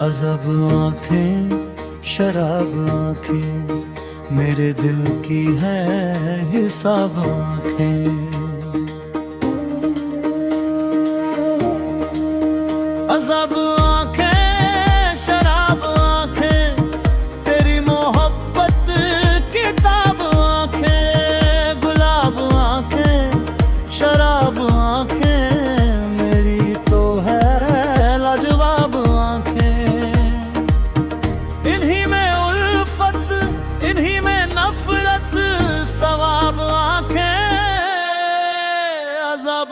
अजब आंखें शराब आंखें मेरे दिल की है हिसाब आंखें। अजब आंखें शराब आंखें तेरी मोहब्बत किताब आंखें। गुलाब आंखें शराब आंखें मेरी तो है लाजवाब आंखें। इन्हीं में उल्फत इन्हीं में नफरत सवाब आंखें। अजब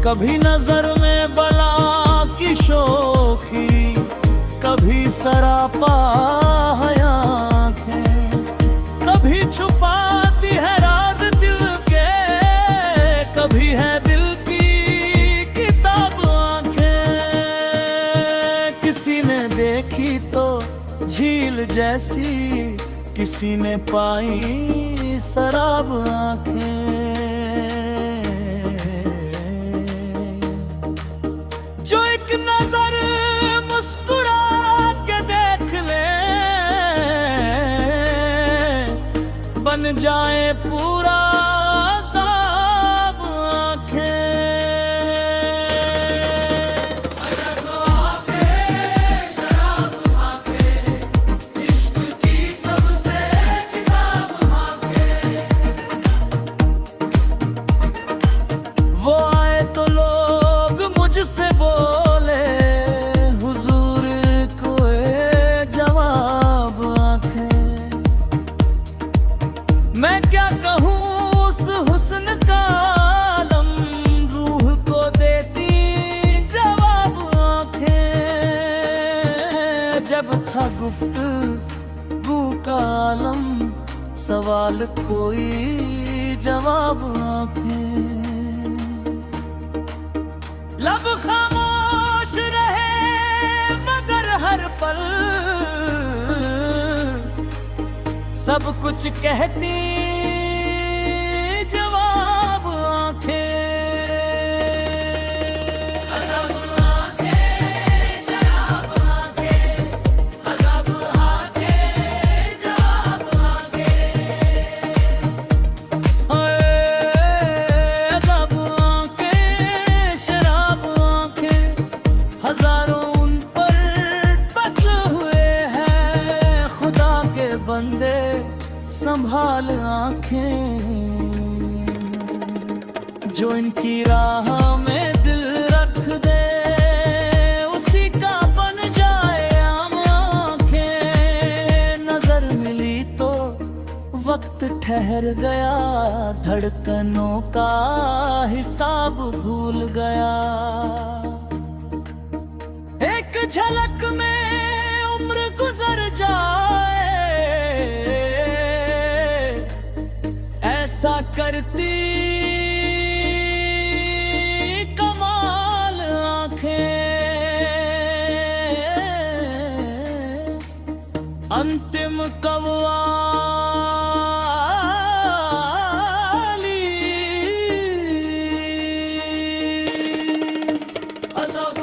कभी नजर में बला की शोखी कभी सरापा है आँखें। कभी छुपाती है राज दिल के कभी है दिल की किताब आँखें। किसी ने देखी तो झील जैसी किसी ने पाई शराब आँखें। जो एक नजर मुस्कुरा के देख ले बन जाए पूरा अज़ाब आँखें। अजब आँखें शराब आँखें इश्क की सबसे किताब आँखें। वो आए तो लोग मुझसे बोले हुजूर को जवाब आंखें। मैं क्या कहूँ उस हुस्न का आलम रूह को देती जवाब आंखें। जब था गुफ्तगू का आलम सवाल कोई जवाब आंखें। लब खामोश रहे मगर हर पल सब कुछ कहती जवाब आंखें। अजब आंखें शराब आंखें अजब आंखें जवाब आंखें। अजब आंखें शराब हजारों उन पर पच हुए हैं खुदा के बंदे संभाल आंखें। जो इनकी राह में दिल रख दे उसी का बन जाए आंखें। नजर मिली तो वक्त ठहर गया धड़कनों का हिसाब भूल गया। एक झलक में उम्र गुजर जाए ऐसा करती कमाल आंखें। अंतिम कव्वाली अजब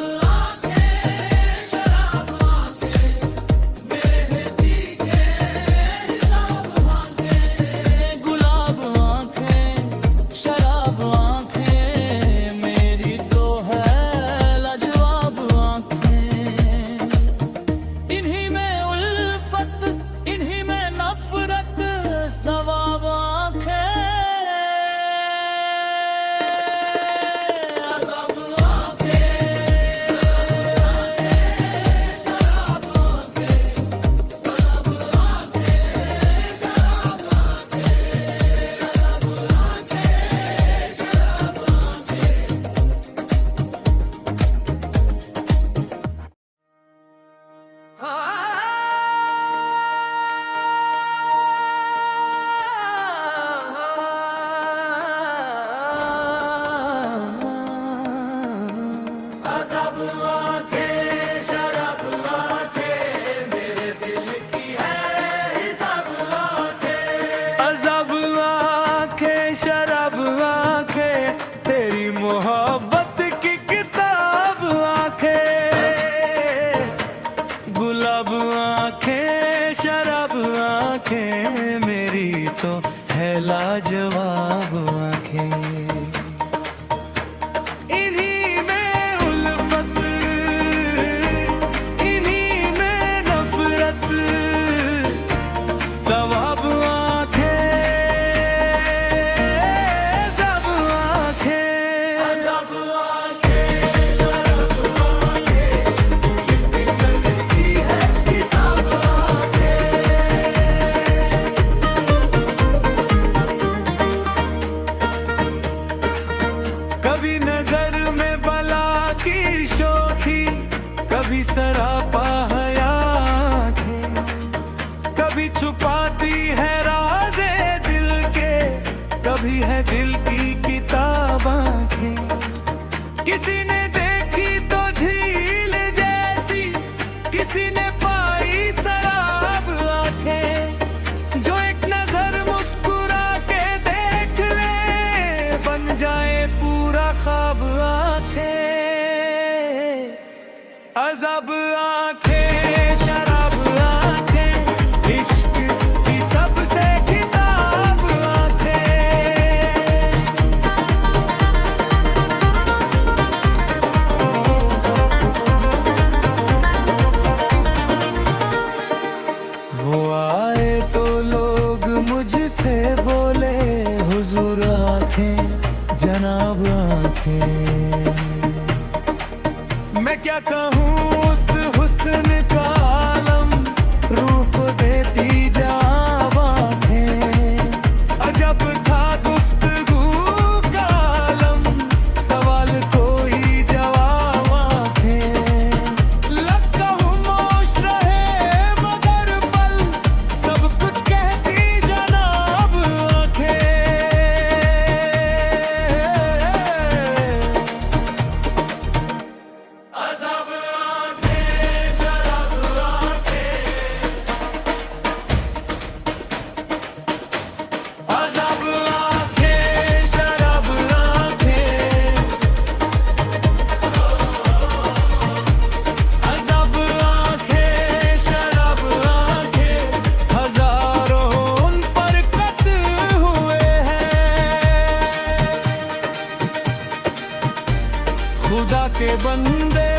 बन जाए पूरा ख्वाब आंखें, अजब आंखें, शराब आंखें, इश्क की सबसे किताब आंखें। वो आए तो लोग मुझसे बोले, हुजूर आंखें, जनाब आंखें। मैं क्या कहूँ उस हुस्न का आलम, रूप देती जाब आंखें। अजब था गुफ्तगू का आलम, सवाल कोई जवाब आंखें। लगता हूँ मोश रहे मगर पल, सब कुछ कहती जनाब आंखें। खुदा के बंदे